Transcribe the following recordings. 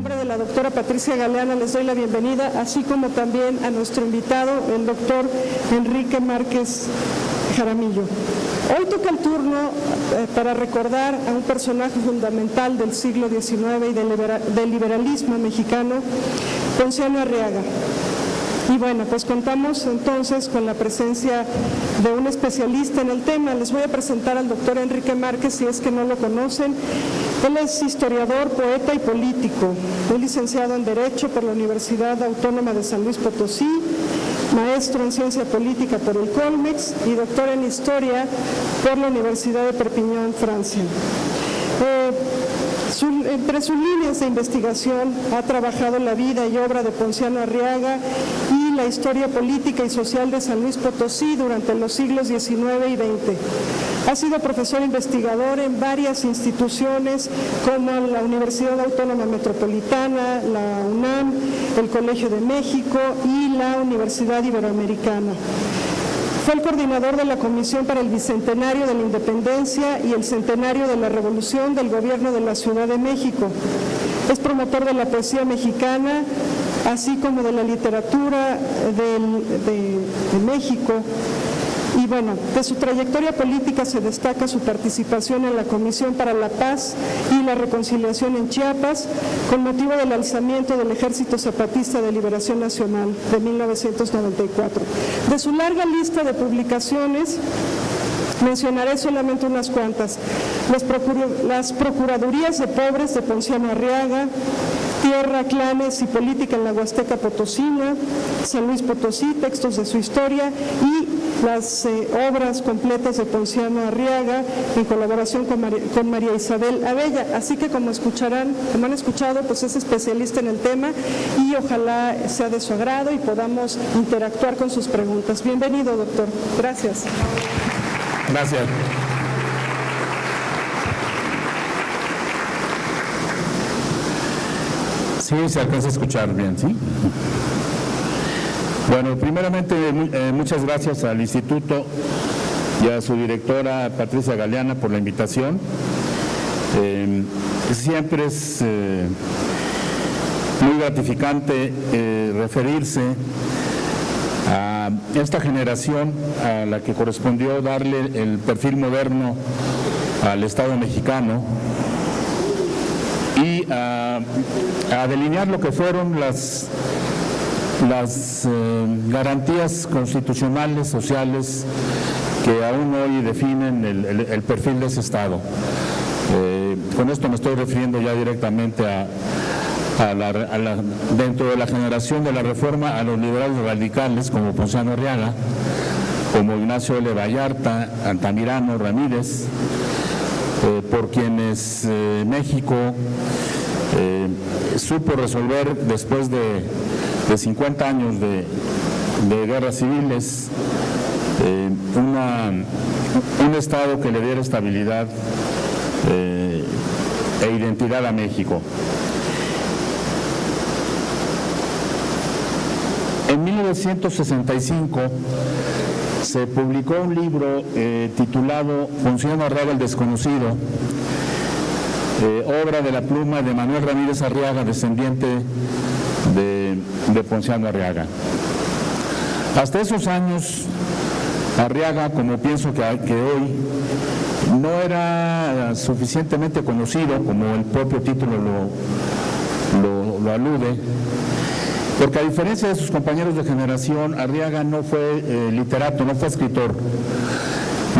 nombre de la doctora Patricia Galeana les doy la bienvenida, así como también a nuestro invitado, el doctor Enrique Márquez Jaramillo. Hoy toca el turno para recordar a un personaje fundamental del siglo XIX y del liberalismo mexicano, Ponciano Arriaga. Y bueno, pues contamos entonces con la presencia de un especialista en el tema. Les voy a presentar al doctor Enrique Márquez, si es que no lo conocen. Él es historiador, poeta y político. Es licenciado en Derecho por la Universidad Autónoma de San Luis Potosí, maestro en Ciencia Política por el Colmex y doctor en Historia por la Universidad de Perpiñán, Francia. Entre sus líneas de investigación ha trabajado la vida y obra de Ponciano Arriaga y la historia política y social de San Luis Potosí durante los siglos XIX y XX. Ha sido profesor investigador en varias instituciones como la Universidad Autónoma Metropolitana, la UNAM, el Colegio de México y la Universidad Iberoamericana. Fue el coordinador de la Comisión para el Bicentenario de la Independencia y el Centenario de la Revolución del Gobierno de la Ciudad de México. Es promotor de la poesía mexicana, así como de la literatura de México. Y bueno, de su trayectoria política se destaca su participación en la Comisión para la Paz y la Reconciliación en Chiapas, con motivo del alzamiento del Ejército Zapatista de Liberación Nacional de 1994. De su larga lista de publicaciones, mencionaré solamente unas cuantas. Las Procuradurías de Pobres de Ponciano Arriaga, Tierra, Clanes y Política en la Huasteca Potosina, San Luis Potosí, textos de su historia y las obras completas de Ponciano Arriaga en colaboración con María Isabel Abella. Así que como han escuchado, pues es especialista en el tema y ojalá sea de su agrado y podamos interactuar con sus preguntas. Bienvenido, doctor. Gracias. Gracias. Sí, se alcanza a escuchar bien, ¿sí? Bueno, primeramente, muchas gracias al Instituto y a su directora Patricia Galeana por la invitación. Siempre es muy gratificante referirse a esta generación a la que correspondió darle el perfil moderno al Estado mexicano y a delinear lo que fueron las garantías constitucionales, sociales, que aún hoy definen el perfil de ese Estado. Con esto me estoy refiriendo ya directamente dentro de la generación de la Reforma, a los liberales radicales como Ponciano Arriaga, como Ignacio L. Vallarta, Altamirano, Ramírez, por quienes México supo resolver después de 50 años de guerras civiles, un Estado que le diera estabilidad e identidad a México. En 1965 se publicó un libro titulado Ponciano Arriaga el Desconocido, obra de la pluma de Manuel Ramírez Arriaga, descendiente de Ponciano Arriaga. Hasta esos años, Arriaga, como pienso que hoy, no era suficientemente conocido, como el propio título lo alude, porque a diferencia de sus compañeros de generación, Arriaga no fue literato, no fue escritor.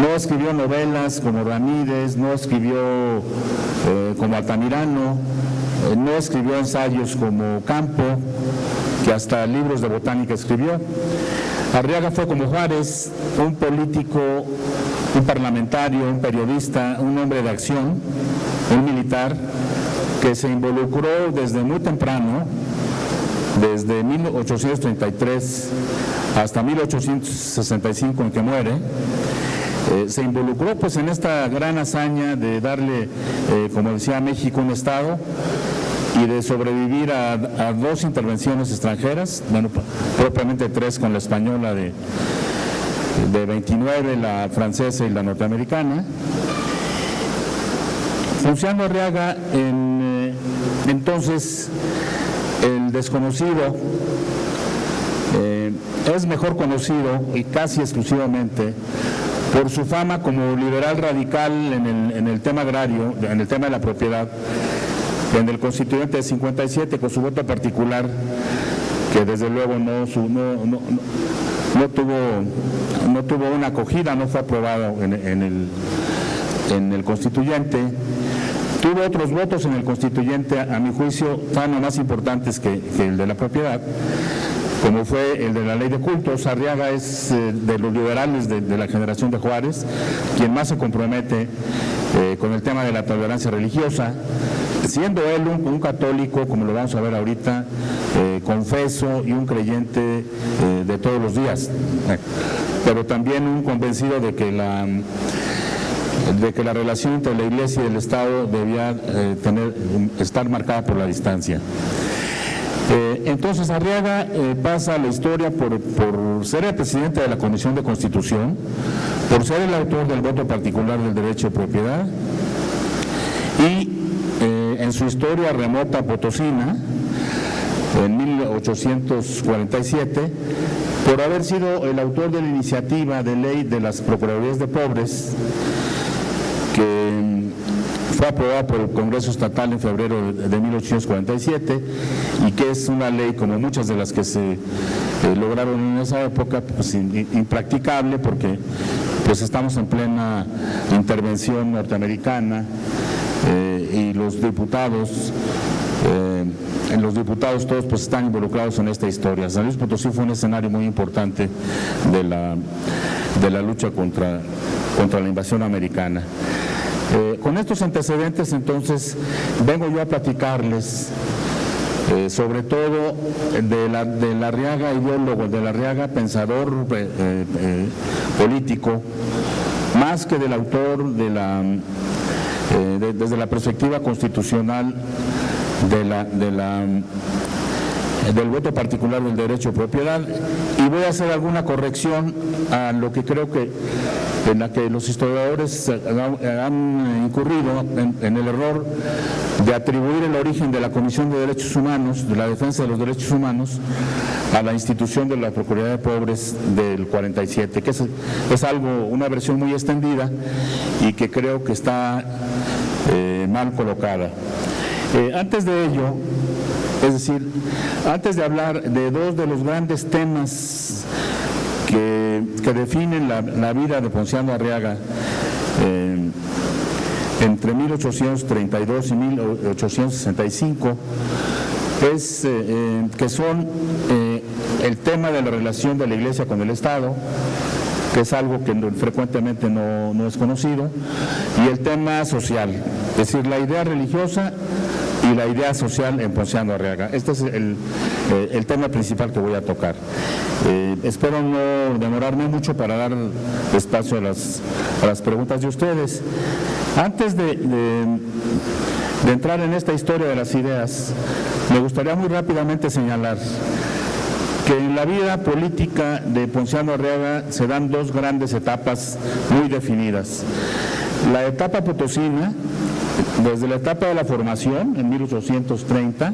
No escribió novelas como Ramírez, no escribió como Altamirano, no escribió ensayos como Campo, que hasta libros de botánica escribió. Arriaga fue como Juárez, un político, un parlamentario, un periodista, un hombre de acción, un militar, que se involucró desde muy temprano, desde 1833 hasta 1865 en que muere. Se involucró pues en esta gran hazaña de darle, como decía, a México un Estado y de sobrevivir a 2 intervenciones extranjeras, bueno, propiamente 3 con la española de 29, la francesa y la norteamericana. Ponciano Arriaga Entonces, el desconocido es mejor conocido y casi exclusivamente por su fama como liberal radical en el tema agrario, en el tema de la propiedad, en el constituyente de 57, con su voto particular, que desde luego no tuvo una acogida, no fue aprobado en el constituyente. Tuvo otros votos en el constituyente, a mi juicio, tan o más importantes que el de la propiedad, como fue el de la ley de cultos. Arriaga es de los liberales de la generación de Juárez, quien más se compromete con el tema de la tolerancia religiosa, siendo él un católico, como lo vamos a ver ahorita, confeso y un creyente de todos los días, pero también un convencido de que la relación entre la Iglesia y el Estado debía estar marcada por la distancia. Entonces Arriaga pasa a la historia por ser el presidente de la Comisión de Constitución, por ser el autor del voto particular del derecho de propiedad y en su historia remota potosina, en 1847, por haber sido el autor de la iniciativa de ley de las Procuradurías de Pobres, que fue aprobada por el Congreso Estatal en febrero de 1847 y que es una ley, como muchas de las que se lograron en esa época, pues impracticable, porque pues estamos en plena intervención norteamericana y los diputados todos pues están involucrados en esta historia. San Luis Potosí fue un escenario muy importante de la lucha contra la invasión americana. Con estos antecedentes, entonces, vengo yo a platicarles sobre todo de la Arriaga ideólogo, de la Arriaga pensador político, más que del autor desde la perspectiva constitucional del voto particular del derecho de propiedad, y voy a hacer alguna corrección a lo que creo que en la que los historiadores han incurrido en el error de atribuir el origen de la Comisión de Derechos Humanos, de la defensa de los derechos humanos, a la institución de la Procuraduría de Pobres del 47, que es una versión muy extendida y que creo que está mal colocada. Antes de ello, es decir, antes de hablar de dos de los grandes temas que definen la vida de Ponciano Arriaga entre 1832 y 1865, que son el tema de la relación de la Iglesia con el Estado, que es algo que frecuentemente no es conocido, y el tema social, es decir, la idea religiosa y la idea social en Ponciano Arriaga. Este es el tema principal que voy a tocar. Espero no demorarme mucho para dar espacio a las preguntas de ustedes. Antes de entrar en esta historia de las ideas, me gustaría muy rápidamente señalar que en la vida política de Ponciano Arriaga se dan dos grandes etapas muy definidas. La etapa potosina, desde la etapa de la formación, en 1830,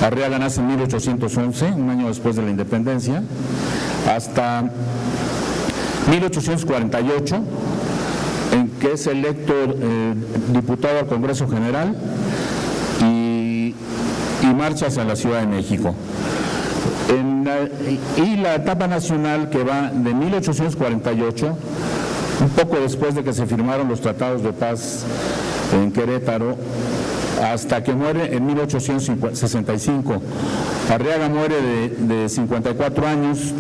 Arriaga nace en 1811, un año después de la independencia, hasta 1848, en que es electo diputado al Congreso General y marcha hacia la Ciudad de México. Y la etapa nacional, que va de 1848, un poco después de que se firmaron los tratados de paz en Querétaro, hasta que muere en 1865. Arriaga muere de 54 años,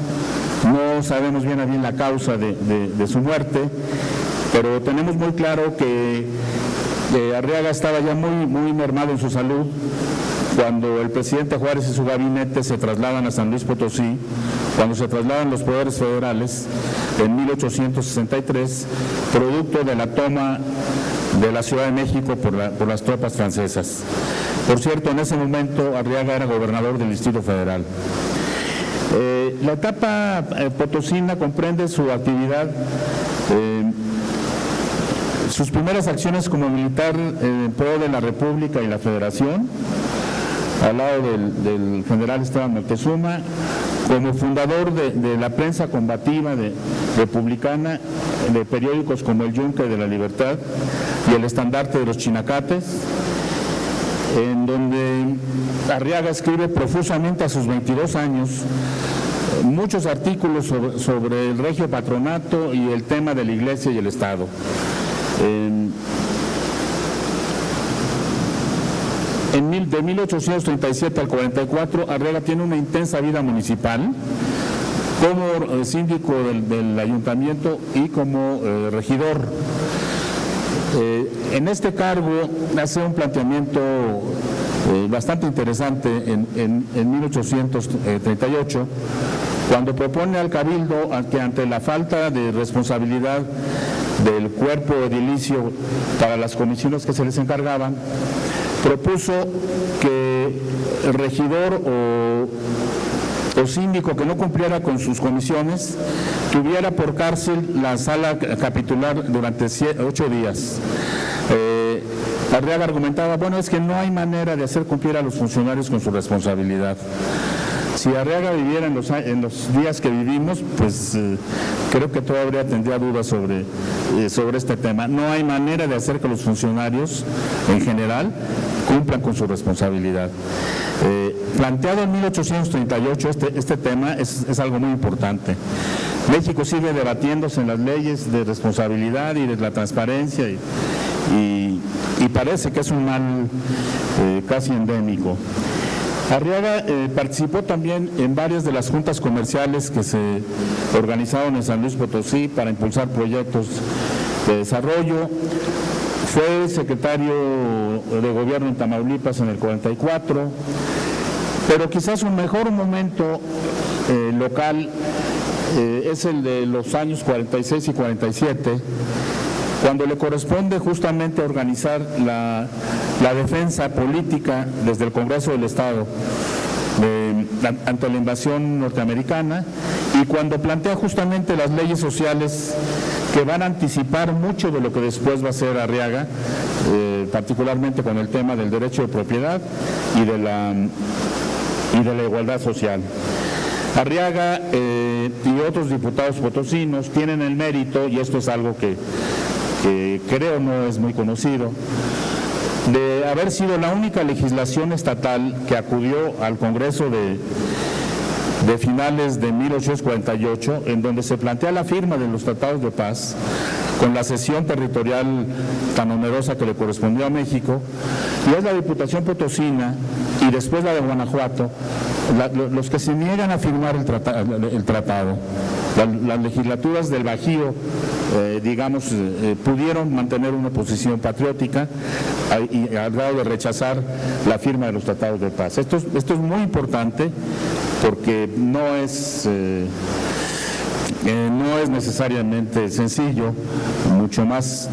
no sabemos bien a bien la causa de su muerte, pero tenemos muy claro que Arriaga estaba ya muy mermado en su salud cuando el presidente Juárez y su gabinete se trasladan a San Luis Potosí, cuando se trasladan los poderes federales en 1863, producto de la toma de la Ciudad de México por las tropas francesas. Por cierto, en ese momento Arriaga era gobernador del Distrito Federal. La etapa potosina comprende su actividad sus primeras acciones como militar en pro de la República y la Federación, al lado del general Esteban Moctezuma, como fundador de la prensa combativa republicana, de periódicos como El Yunque de la Libertad y El Estandarte de los Chinacates, en donde Arriaga escribe profusamente a sus 22 años muchos artículos sobre el regio patronato y el tema de la Iglesia y el Estado. De 1837 al 44, Arriaga tiene una intensa vida municipal como síndico del ayuntamiento y como regidor. En este cargo hace un planteamiento bastante interesante en 1838, cuando propone al Cabildo que ante la falta de responsabilidad del cuerpo edilicio para las comisiones que se les encargaban, propuso que el regidor o síndico que no cumpliera con sus comisiones tuviera por cárcel la sala capitular durante 8 días. Arriaga argumentaba, bueno, es que no hay manera de hacer cumplir a los funcionarios con su responsabilidad. Si Arriaga viviera en los días que vivimos, pues creo que todavía tendría dudas sobre este tema. No hay manera de hacer que los funcionarios, en general, cumplan con su responsabilidad. Planteado en 1838, este tema es algo muy importante. México sigue debatiéndose en las leyes de responsabilidad y de la transparencia y parece que es un mal casi endémico. Arriaga participó también en varias de las juntas comerciales que se organizaron en San Luis Potosí para impulsar proyectos de desarrollo. Fue secretario de gobierno en Tamaulipas en el 44, pero quizás un mejor momento local es el de los años 46 y 47, cuando le corresponde justamente organizar la defensa política desde el Congreso del Estado ante la invasión norteamericana, y cuando plantea justamente las leyes sociales que van a anticipar mucho de lo que después va a ser Arriaga, particularmente con el tema del derecho de propiedad y de la igualdad social. Arriaga y otros diputados potosinos tienen el mérito, y esto es algo que creo no es muy conocido, de haber sido la única legislación estatal que acudió al Congreso de finales de 1848, en donde se plantea la firma de los tratados de paz, con la cesión territorial tan onerosa que le correspondió a México, y es la Diputación Potosina y después la de Guanajuato, los que se niegan a firmar el tratado. Las legislaturas del Bajío, pudieron mantener una posición patriótica y al grado de rechazar la firma de los tratados de paz. Esto es muy importante porque no es necesariamente sencillo, mucho menos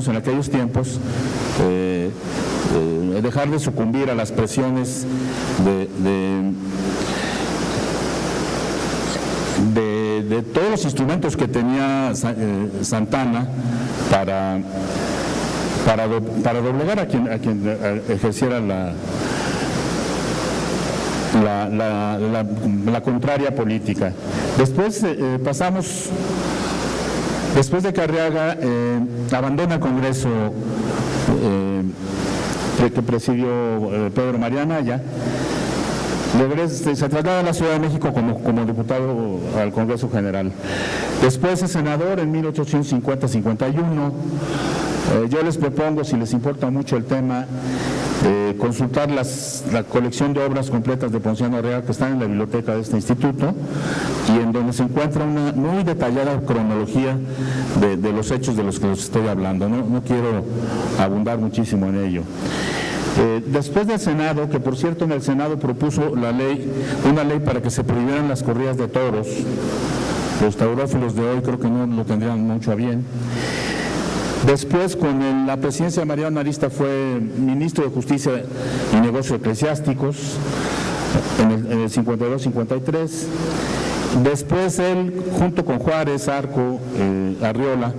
en aquellos tiempos, dejar de sucumbir a las presiones de todos los instrumentos que tenía Santana para doblegar a quien ejerciera la contraria política. Después después de que Arriaga abandona el Congreso que presidió Pedro María Anaya, se traslada a la Ciudad de México como diputado al Congreso General. Después es senador en 1850-51. Yo les propongo, si les importa mucho el tema, consultar la colección de obras completas de Ponciano Arriaga que están en la biblioteca de este instituto y en donde se encuentra una muy detallada cronología de los hechos de los que les estoy hablando. No quiero abundar muchísimo en ello. Después del Senado, que por cierto en el Senado propuso una ley para que se prohibieran las corridas de toros, los taurófilos de hoy creo que no lo tendrían mucho a bien. Después, con la presidencia de Mariano Arista, fue ministro de Justicia y Negocios Eclesiásticos en el 52-53. Después él, junto con Juárez, Arco, Arriola,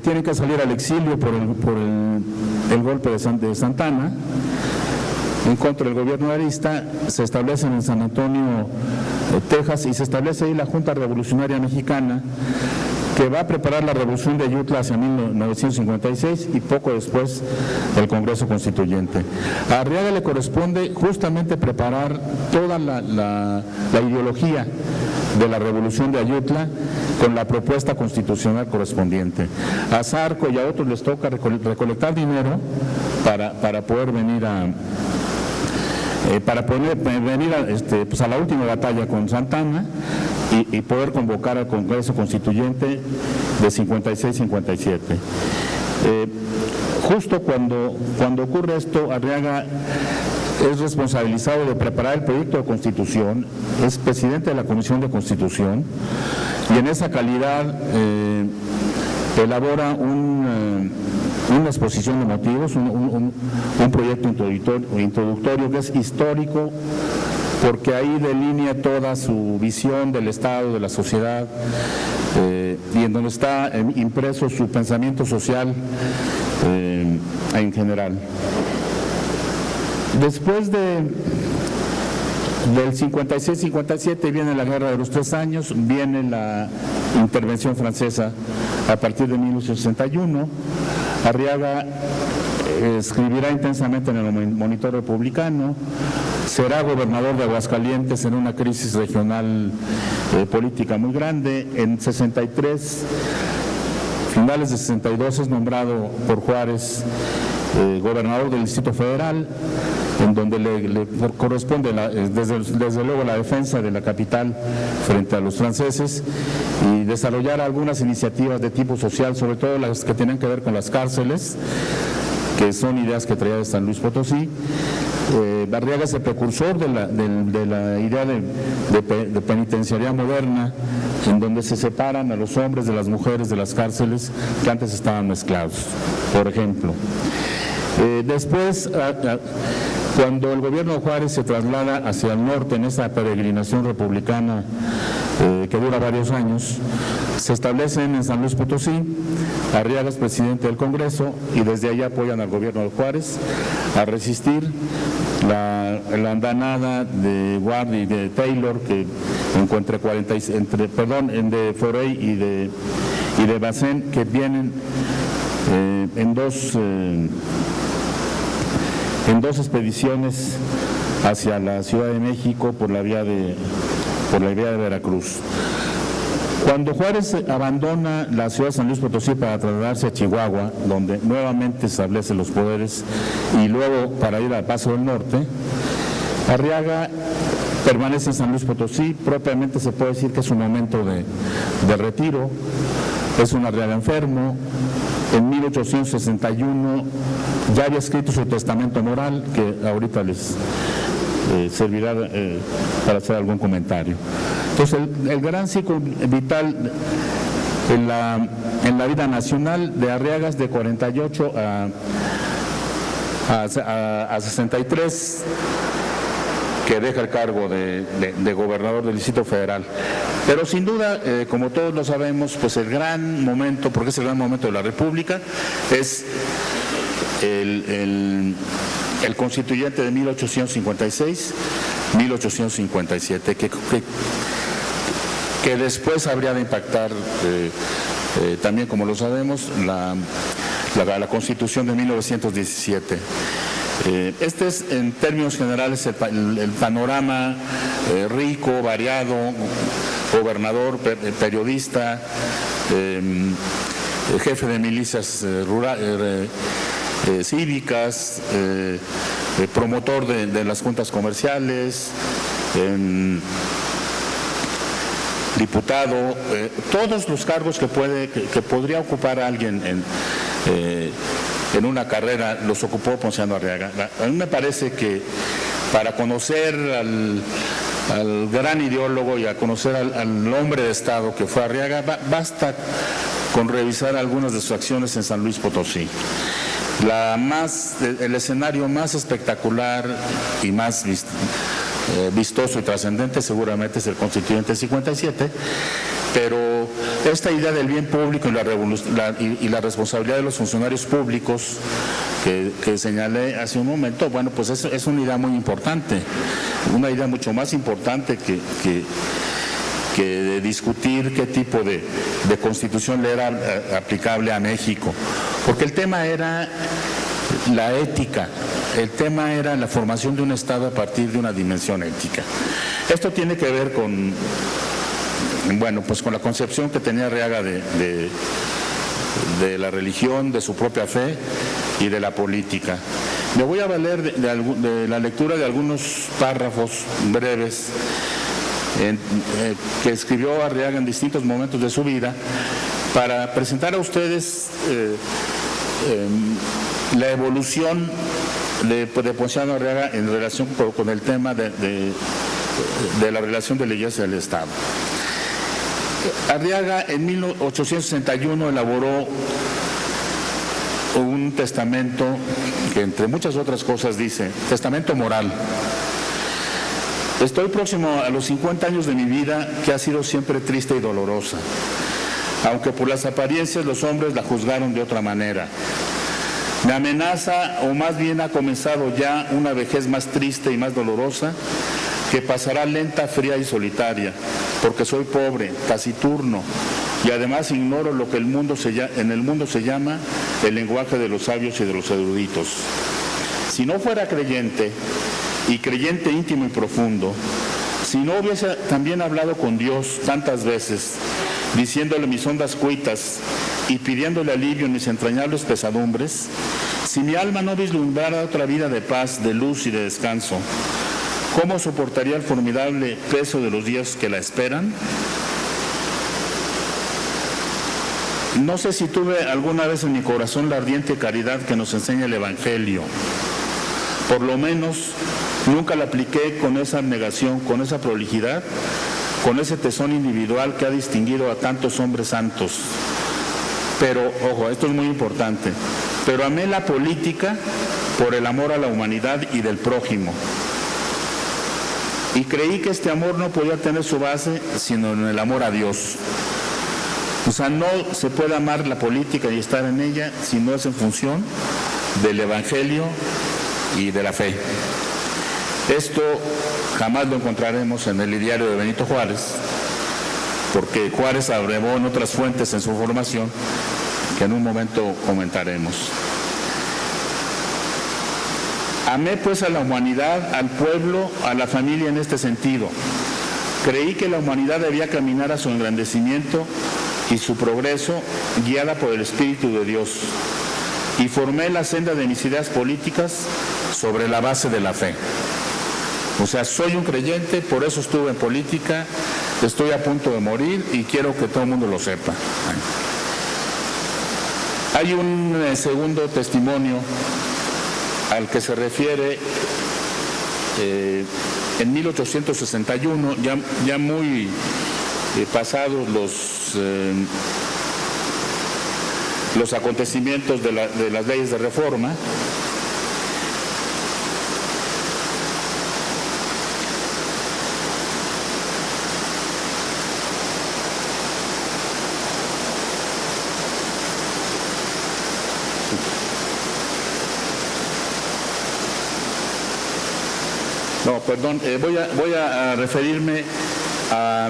tienen que salir al exilio por el golpe de Santana en contra del gobierno arista. Se establecen en San Antonio, Texas, y se establece ahí la Junta Revolucionaria Mexicana, que va a preparar la Revolución de Ayutla hacia 1956 y poco después el Congreso Constituyente. A Arriaga le corresponde justamente preparar toda la ideología de la Revolución de Ayutla con la propuesta constitucional correspondiente. A Zarco y a otros les toca recolectar dinero para poder venir a la última batalla con Santana y poder convocar al Congreso Constituyente de 56-57. Justo cuando ocurre esto, Arriaga es responsabilizado de preparar el proyecto de Constitución, es presidente de la Comisión de Constitución, y en esa calidad elabora una exposición de motivos, un proyecto introductorio que es histórico, porque ahí delinea toda su visión del Estado, de la sociedad, y en donde está impreso su pensamiento social en general. Después del 56-57 viene la Guerra de los 3 Años, viene la intervención francesa a partir de 1861. Arriaga escribirá intensamente en el Monitor Republicano, será gobernador de Aguascalientes en una crisis regional política muy grande. En 63, finales de 62, es nombrado por Juárez gobernador del Distrito Federal, en donde le corresponde desde luego la defensa de la capital frente a los franceses y desarrollar algunas iniciativas de tipo social, sobre todo las que tienen que ver con las cárceles, que son ideas que traía de San Luis Potosí. Arriaga es el precursor de la idea de penitenciaría moderna, en donde se separan a los hombres de las mujeres de las cárceles que antes estaban mezclados, por ejemplo. Después, cuando el gobierno de Juárez se traslada hacia el norte en esa peregrinación republicana que dura varios años, se establecen en San Luis Potosí. Arriaga es presidente del Congreso y desde allá apoyan al gobierno de Juárez a resistir la andanada de Ward y de Taylor, que de Forey y de Bazén, que vienen en dos expediciones hacia la Ciudad de México por la vía de Veracruz. Cuando Juárez abandona la ciudad de San Luis Potosí para trasladarse a Chihuahua, donde nuevamente establece los poderes, y luego para ir al Paso del Norte, Arriaga permanece en San Luis Potosí. Propiamente se puede decir que es un momento de retiro, es un Arriaga enfermo. En 1861 ya había escrito su testamento moral, que ahorita les servirá para hacer algún comentario. Entonces, el gran ciclo vital en la vida nacional de Arriaga es de 48 a 63, que deja el cargo de gobernador del Distrito Federal. Pero sin duda, como todos lo sabemos, pues el gran momento, porque es el gran momento de la República, es el constituyente de 1856-1857, que después habría de impactar también, como lo sabemos, la Constitución de 1917. Este es, en términos generales, el panorama rico, variado: gobernador, periodista, jefe de milicias cívicas, promotor de las juntas comerciales, diputado, todos los cargos que podría ocupar alguien en una carrera los ocupó Ponciano Arriaga. A mí me parece que para conocer al gran ideólogo y a conocer al hombre de Estado que fue Arriaga, basta con revisar algunas de sus acciones en San Luis Potosí. El escenario más espectacular y más vistoso y trascendente seguramente es el Constituyente 57, pero esta idea del bien público y la responsabilidad de los funcionarios públicos que señalé hace un momento, bueno, pues es una idea muy importante, una idea mucho más importante que de discutir qué tipo de constitución le era aplicable a México, porque el tema era la ética, el tema era la formación de un Estado a partir de una dimensión ética. Esto tiene que ver con, bueno, pues con la concepción que tenía Arriaga de la religión, de su propia fe y de la política. Me voy a valer de la lectura de algunos párrafos breves que escribió Arriaga en distintos momentos de su vida para presentar a ustedes la evolución de Ponciano Arriaga en relación con el tema de la relación de la Iglesia y del Estado. Arriaga en 1861 elaboró un testamento que, entre muchas otras cosas, dice: testamento moral. Estoy próximo a los 50 años de mi vida, que ha sido siempre triste y dolorosa, aunque por las apariencias los hombres la juzgaron de otra manera. Me amenaza, o más bien ha comenzado ya, una vejez más triste y más dolorosa, que pasará lenta, fría y solitaria, porque soy pobre, taciturno, y además ignoro lo que en el mundo se llama el lenguaje de los sabios y de los eruditos. Si no fuera creyente, y creyente íntimo y profundo, si no hubiese también hablado con Dios tantas veces, diciéndole mis hondas cuitas y pidiéndole alivio en mis entrañables pesadumbres, si mi alma no vislumbrara otra vida de paz, de luz y de descanso, ¿cómo soportaría el formidable peso de los días que la esperan? No sé si tuve alguna vez en mi corazón la ardiente caridad que nos enseña el Evangelio. Por lo menos nunca la apliqué con esa abnegación, con esa prolijidad, con ese tesón individual que ha distinguido a tantos hombres santos. Pero, ojo, esto es muy importante, pero amé la política por el amor a la humanidad y del prójimo. Y creí que este amor no podía tener su base sino en el amor a Dios. O sea, no se puede amar la política y estar en ella si no es en función del Evangelio y de la fe. Esto jamás lo encontraremos en el ideario de Benito Juárez, porque Juárez abrevó en otras fuentes en su formación, que en un momento comentaremos. Amé pues a la humanidad, al pueblo, a la familia en este sentido. Creí que la humanidad debía caminar a su engrandecimiento y su progreso, guiada por el Espíritu de Dios. Y formé la senda de mis ideas políticas sobre la base de la fe. O sea, soy un creyente, por eso estuve en política, estoy a punto de morir y quiero que todo el mundo lo sepa. Hay un segundo testimonio al que se refiere en 1861, ya muy pasados los acontecimientos de las leyes de reforma. No, perdón, voy a referirme a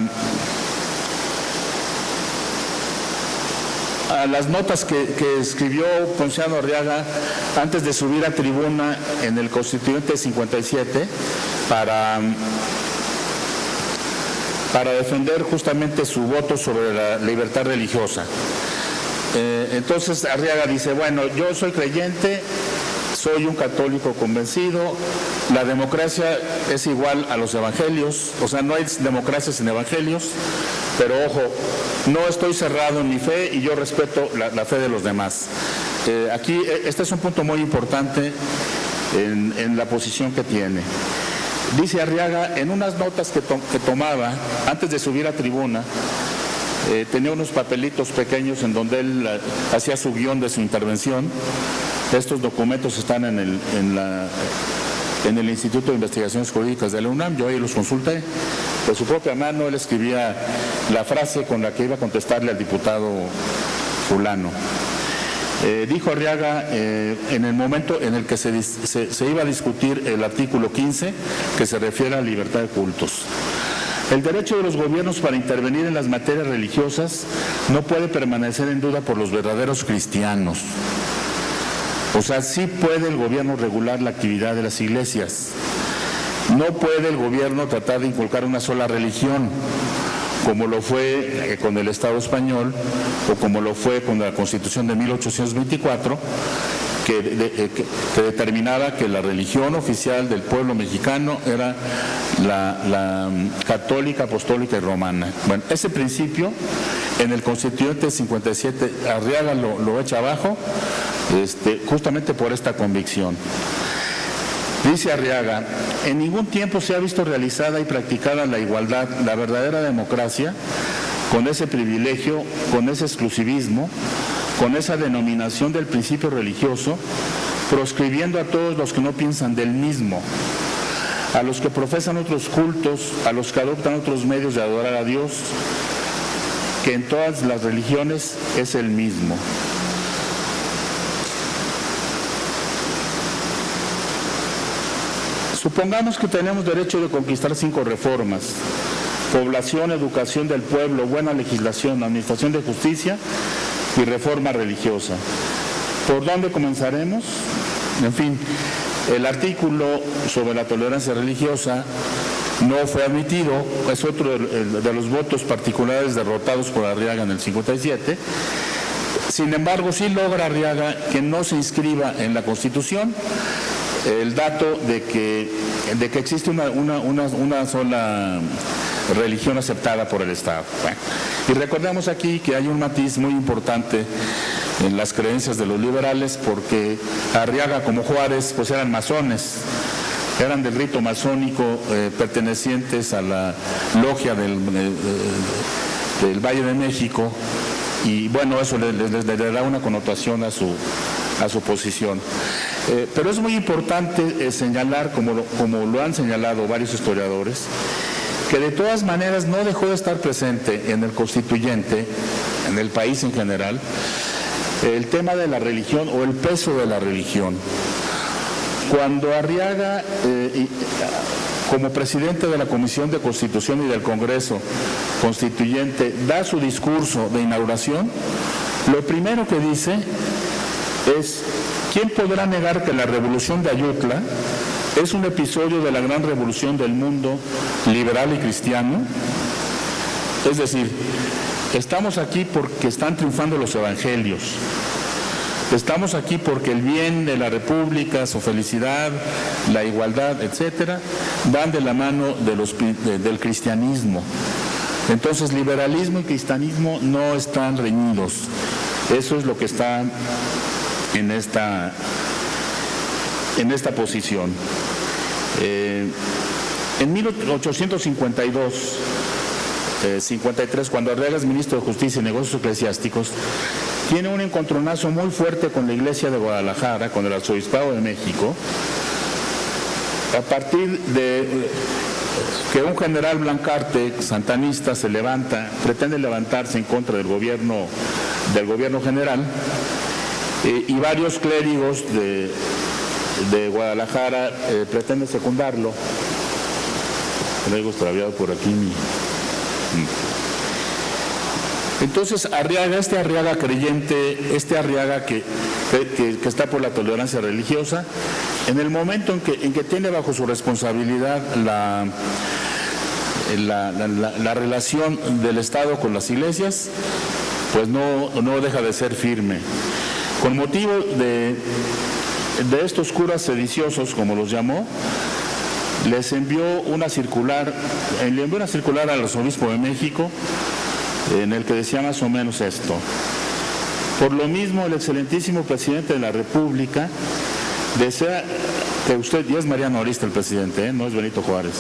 las notas que escribió Ponciano Arriaga antes de subir a tribuna en el Constituyente 57 para defender justamente su voto sobre la libertad religiosa. Entonces Arriaga dice, bueno, yo soy creyente, soy un católico convencido, la democracia es igual a los evangelios, o sea, no hay democracia sin evangelios, pero ojo, no estoy cerrado en mi fe y yo respeto la fe de los demás. Aquí, este es un punto muy importante en la posición que tiene. Dice Arriaga, en unas notas que tomaba antes de subir a tribuna, tenía unos papelitos pequeños en donde él hacía su guión de su intervención. Estos documentos están en en el Instituto de Investigaciones Jurídicas de la UNAM. Yo ahí los consulté. De su propia mano él escribía la frase con la que iba a contestarle al diputado fulano. Dijo Arriaga en el momento en el que se iba a discutir el artículo 15, que se refiere a la libertad de cultos: el derecho de los gobiernos para intervenir en las materias religiosas no puede permanecer en duda por los verdaderos cristianos. O sea, sí puede el gobierno regular la actividad de las iglesias. No puede el gobierno tratar de inculcar una sola religión, como lo fue con el Estado español o como lo fue con la Constitución de 1824, que determinaba que la religión oficial del pueblo mexicano era la católica, apostólica y romana. Bueno, ese principio en el Constituyente 57 Arriaga lo echa abajo, justamente por esta convicción. Dice Arriaga: en ningún tiempo se ha visto realizada y practicada la igualdad, la verdadera democracia, con ese privilegio, con ese exclusivismo, con esa denominación del principio religioso, proscribiendo a todos los que no piensan del mismo, a los que profesan otros cultos, a los que adoptan otros medios de adorar a Dios, que en todas las religiones es el mismo. Supongamos que tenemos derecho de conquistar 5 reformas: población, educación del pueblo, buena legislación, administración de justicia y reforma religiosa. ¿Por dónde comenzaremos? En fin, el artículo sobre la tolerancia religiosa no fue admitido, es otro de los votos particulares derrotados por Arriaga en el 57. Sin embargo, sí logra Arriaga que no se inscriba en la Constitución el dato de que existe una sola religión aceptada por el Estado. Bueno, y recordemos aquí que hay un matiz muy importante en las creencias de los liberales, porque Arriaga, como Juárez, pues eran masones, eran del rito masónico, pertenecientes a la logia del Valle de México, y bueno, eso le da una connotación a su posición. Pero es muy importante señalar, como lo han señalado varios historiadores, que de todas maneras no dejó de estar presente en el constituyente, en el país en general, el tema de la religión o el peso de la religión. Cuando Arriaga, como presidente de la Comisión de Constitución y del Congreso Constituyente, da su discurso de inauguración, lo primero que dice es: ¿quién podrá negar que la revolución de Ayutla es un episodio de la gran revolución del mundo liberal y cristiano? Es decir, estamos aquí porque están triunfando los evangelios. Estamos aquí porque el bien de la república, su felicidad, la igualdad, etcétera, van de la mano del cristianismo. Entonces, liberalismo y cristianismo no están reñidos. Eso es lo que está en esta posición. En 1852, 53, cuando Arriaga es ministro de Justicia y Negocios Eclesiásticos, tiene un encontronazo muy fuerte con la Iglesia de Guadalajara, con el Arzobispado de México, a partir de que un general Blancarte, santanista, pretende levantarse en contra del gobierno general, y varios clérigos de Guadalajara pretenden secundarlo. Traigo extraviado por aquí Entonces Arriaga, Arriaga creyente, Arriaga que está por la tolerancia religiosa, en el momento en que tiene bajo su responsabilidad la relación del Estado con las iglesias, pues no deja de ser firme. Con motivo de estos curas sediciosos, como los llamó, les envió una circular al arzobispo de México, en el que decía más o menos esto: por lo mismo, el excelentísimo presidente de la República desea que usted, y es Mariano Arista el presidente, no es Benito Juárez,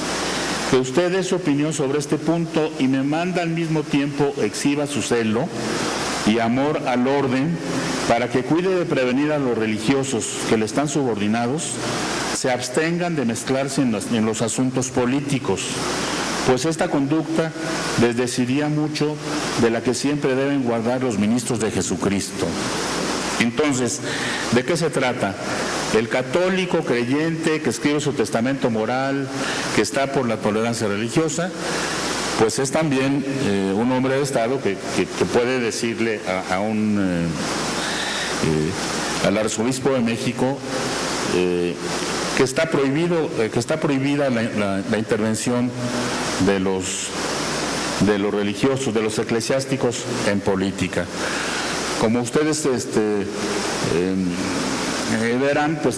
que usted dé su opinión sobre este punto y me manda al mismo tiempo exhiba su celo y amor al orden, para que cuide de prevenir a los religiosos que le están subordinados se abstengan de mezclarse en los asuntos políticos, pues esta conducta desdeciría mucho de la que siempre deben guardar los ministros de Jesucristo. Entonces, ¿de qué se trata? El católico creyente que escribe su testamento moral, que está por la tolerancia religiosa, pues es también un hombre de Estado que puede decirle al arzobispo de México que está prohibida la intervención de los religiosos, de los eclesiásticos en política. Como ustedes verán, pues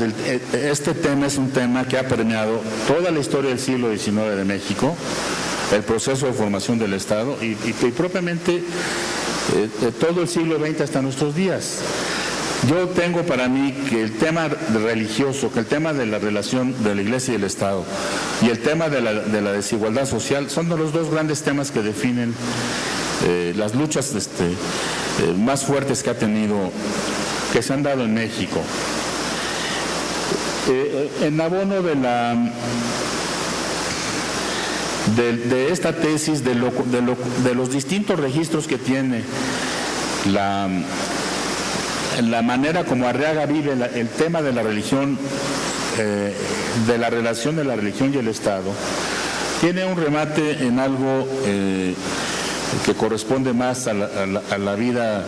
este tema es un tema que ha permeado toda la historia del siglo XIX de México, el proceso de formación del Estado y propiamente todo el siglo XX hasta nuestros días. Yo tengo para mí que el tema religioso, que el tema de la relación de la Iglesia y el Estado y el tema de la desigualdad social son los dos grandes temas que definen las luchas más fuertes que se han dado en México. En abono de esta tesis, de los distintos registros que tiene la manera como Arriaga vive el tema de la religión, de la relación de la religión y el Estado, tiene un remate en algo que corresponde más a la vida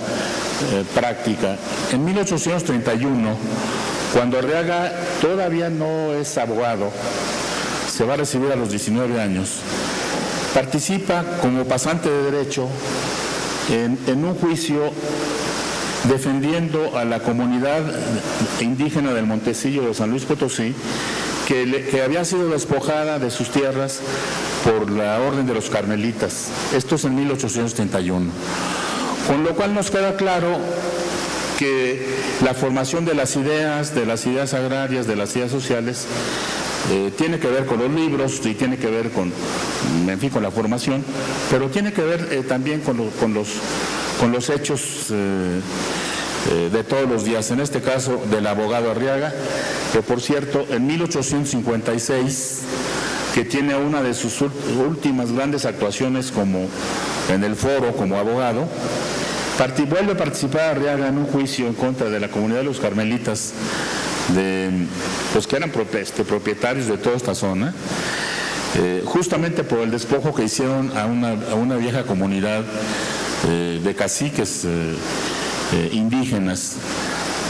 práctica. En 1831, cuando Arriaga todavía no es abogado, se va a recibir a los 19 años, participa como pasante de Derecho en un juicio defendiendo a la comunidad indígena del Montecillo de San Luis Potosí, que había sido despojada de sus tierras por la Orden de los Carmelitas. Esto es en 1831. Con lo cual nos queda claro que la formación de las ideas agrarias, de las ideas sociales, tiene que ver con los libros y tiene que ver con la formación, pero tiene que ver también con los hechos de todos los días, en este caso del abogado Arriaga, que por cierto en 1856, que tiene una de sus últimas grandes actuaciones en el foro como abogado, vuelve a participar Arriaga en un juicio en contra de la comunidad de los carmelitas, que eran propietarios de toda esta zona, justamente por el despojo que hicieron a una vieja comunidad de caciques indígenas.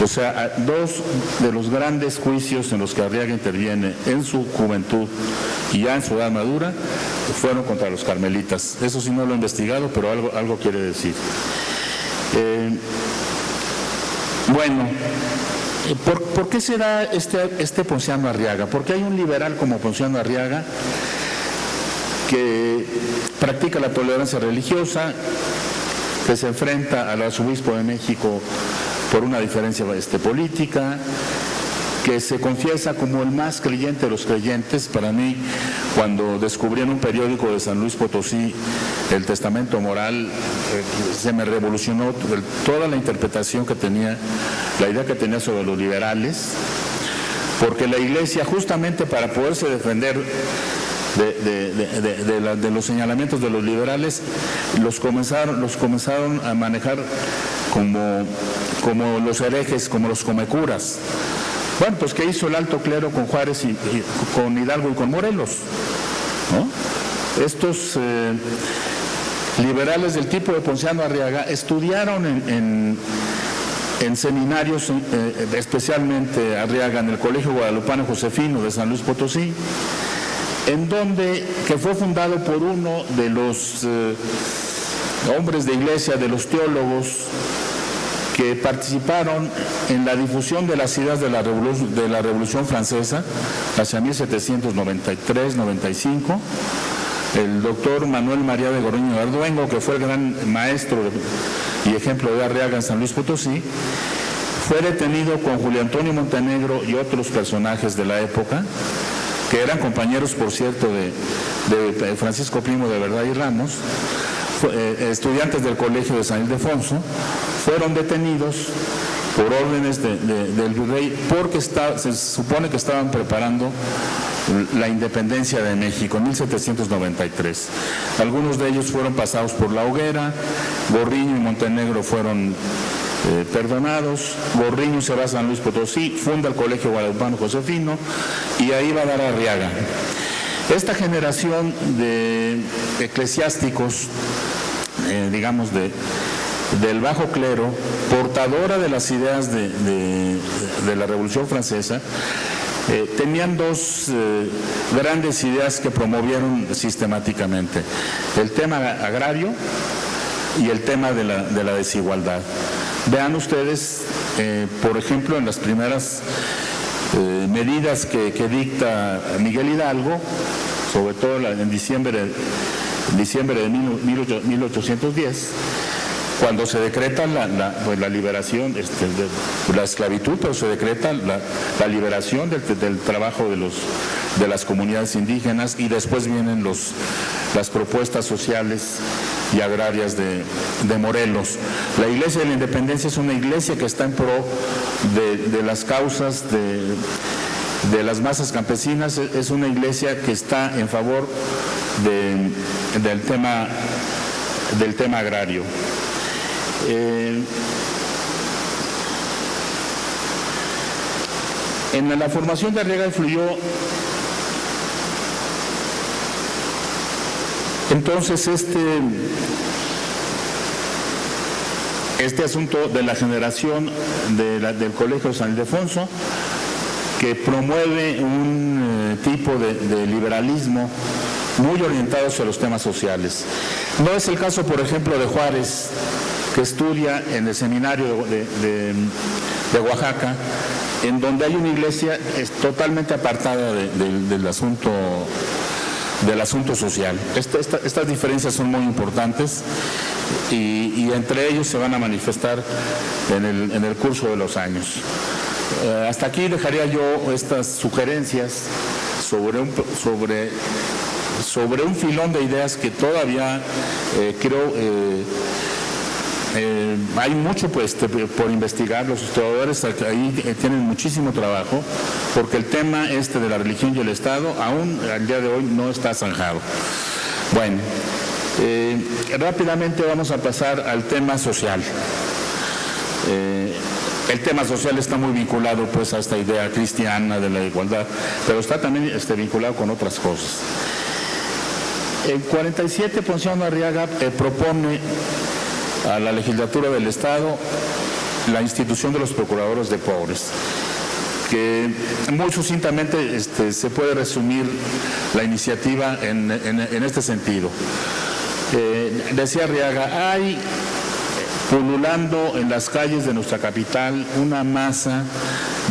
O sea, dos de los grandes juicios en los que Arriaga interviene en su juventud y ya en su edad madura fueron contra los carmelitas. Eso sí no lo he investigado, pero algo quiere decir. ¿Por qué se da este Ponciano Arriaga? Porque hay un liberal como Ponciano Arriaga que practica la tolerancia religiosa, que se enfrenta al arzobispo de México por una diferencia política, que se confiesa como el más creyente de los creyentes. Para mí, cuando descubrí en un periódico de San Luis Potosí el testamento moral, se me revolucionó toda la interpretación que tenía, la idea que tenía sobre los liberales, porque la Iglesia, justamente para poderse defender de los señalamientos de los liberales, los comenzaron a manejar como los herejes, como los comecuras. Bueno, pues ¿qué hizo el alto clero con Juárez y con Hidalgo y con Morelos? ¿No? Estos liberales del tipo de Ponciano Arriaga estudiaron en seminarios, especialmente Arriaga en el Colegio Guadalupano Josefino de San Luis Potosí, que fue fundado por uno de los hombres de iglesia, de los teólogos, que participaron en la difusión de las ideas de la Revolución Francesa hacia 1793-95, el doctor Manuel María de Gorroño de Arduengo, que fue el gran maestro y ejemplo de Arriaga en San Luis Potosí, fue detenido con Julio Antonio Montenegro y otros personajes de la época, que eran compañeros, por cierto, de Francisco Primo de Verdad y Ramos, estudiantes del Colegio de San Ildefonso. Fueron detenidos por órdenes del virrey, porque se supone que estaban preparando la independencia de México en 1793. Algunos de ellos fueron pasados por la hoguera, Gorriño y Montenegro fueron perdonados, Gorriño se va a San Luis Potosí, funda el Colegio Guadalupano Josefino y ahí va a dar Arriaga. Esta generación de eclesiásticos, digamos del bajo clero, portadora de las ideas de la Revolución Francesa, tenían dos grandes ideas que promovieron sistemáticamente: el tema agrario y el tema de la desigualdad. Vean ustedes, por ejemplo, en las primeras medidas que dicta Miguel Hidalgo, sobre todo en diciembre de 1810, cuando se decreta la liberación de la esclavitud, pero se decreta la liberación del trabajo de las comunidades indígenas, y después vienen las propuestas sociales y agrarias de Morelos. La Iglesia de la Independencia es una iglesia que está en pro de las causas de las masas campesinas, es una iglesia que está en favor del tema agrario. En la formación de Arriaga influyó entonces este asunto de la generación del Colegio San Ildefonso, que promueve un tipo de liberalismo muy orientado hacia los temas sociales. No es el caso, por ejemplo, de Juárez, que estudia en el seminario de Oaxaca, en donde hay una iglesia totalmente apartada del asunto social. Estas diferencias son muy importantes y entre ellos se van a manifestar en el curso de los años. Hasta aquí dejaría yo estas sugerencias sobre un filón de ideas que todavía creo hay mucho por investigar. Los historiadores ahí tienen muchísimo trabajo, porque el tema de la religión y el Estado aún al día de hoy no está zanjado. Bueno, rápidamente vamos a pasar al tema social. El tema social está muy vinculado pues a esta idea cristiana de la igualdad, pero está también vinculado con otras cosas. En 47 Ponciano Arriaga propone a la legislatura del Estado la institución de los procuradores de pobres, que muy sucintamente se puede resumir la iniciativa en este sentido. Decía Arriaga, hay pululando en las calles de nuestra capital una masa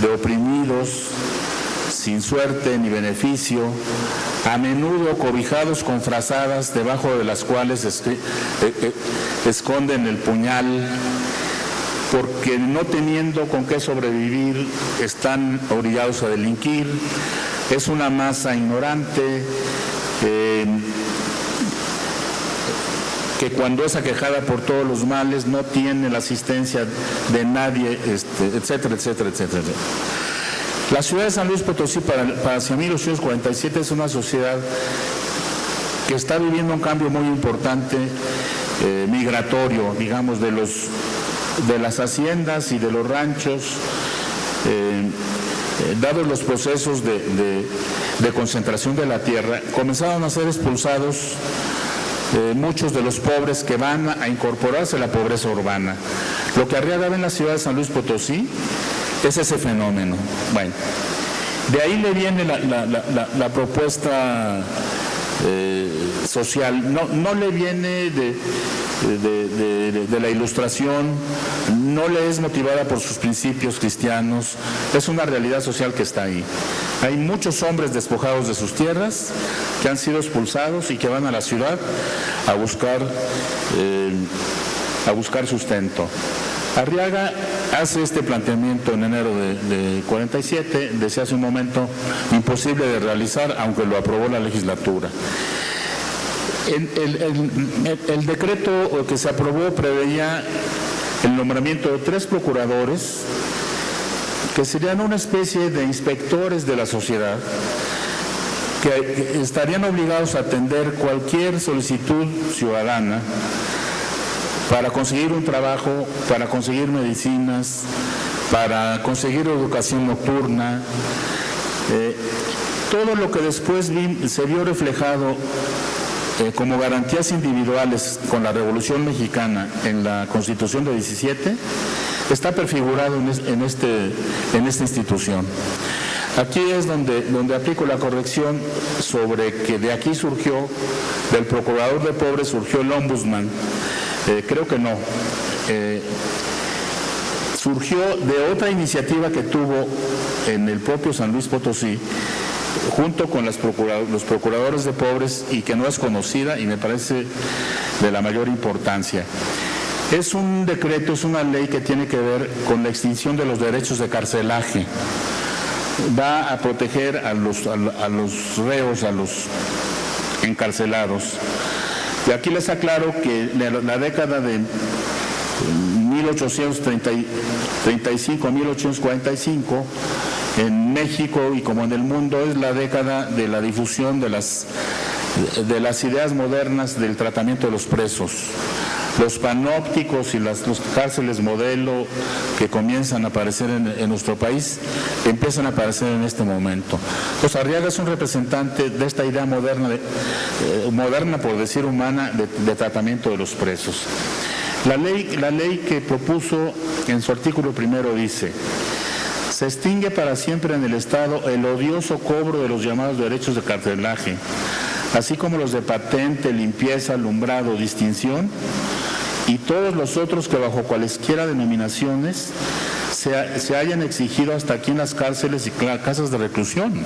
de oprimidos sin suerte ni beneficio, a menudo cobijados con frazadas debajo de las cuales esconden el puñal, porque no teniendo con qué sobrevivir están orillados a delinquir. Es una masa ignorante que cuando es aquejada por todos los males no tiene la asistencia de nadie, etcétera, etcétera, etcétera. La ciudad de San Luis Potosí para hacia 1847 es una sociedad que está viviendo un cambio muy importante, migratorio, digamos, de las haciendas y de los ranchos, dados los procesos de concentración de la tierra, comenzaron a ser expulsados muchos de los pobres que van a incorporarse a la pobreza urbana. Lo que Arriaga ve en la ciudad de San Luis Potosí es ese fenómeno. Bueno, de ahí le viene la propuesta social, no le viene de la Ilustración, no le es motivada por sus principios cristianos, es una realidad social que está ahí. Hay muchos hombres despojados de sus tierras que han sido expulsados y que van a la ciudad a buscar sustento. Arriaga hace este planteamiento en enero de 47, decía hace un momento, imposible de realizar, aunque lo aprobó la legislatura. El decreto que se aprobó preveía el nombramiento de 3 procuradores que serían una especie de inspectores de la sociedad, que estarían obligados a atender cualquier solicitud ciudadana para conseguir un trabajo, para conseguir medicinas, para conseguir educación nocturna, todo lo que después se vio reflejado como garantías individuales con la Revolución Mexicana en la Constitución de 17, está prefigurado en esta institución. Aquí es donde aplico la corrección sobre que de aquí surgió, del procurador de pobres surgió el ombudsman. Creo que no. Surgió de otra iniciativa que tuvo en el propio San Luis Potosí, junto con los procuradores de pobres, y que no es conocida y me parece de la mayor importancia. Es un decreto, es una ley que tiene que ver con la extinción de los derechos de carcelaje. Va a proteger a los reos, a los encarcelados. Y aquí les aclaro que la década de 1835 a 1845 en México y como en el mundo es la década de la difusión de las ideas modernas del tratamiento de los presos. Los panópticos y las cárceles modelo que comienzan a aparecer en nuestro país empiezan a aparecer en este momento. Pues Arriaga es un representante de esta idea moderna, moderna por decir humana, de tratamiento de los presos. La ley que propuso en su artículo primero dice: se extingue para siempre en el Estado el odioso cobro de los llamados derechos de carcelaje, así como los de patente, limpieza, alumbrado, distinción, y todos los otros que bajo cualesquiera denominaciones se hayan exigido hasta aquí en las cárceles y casas de reclusión.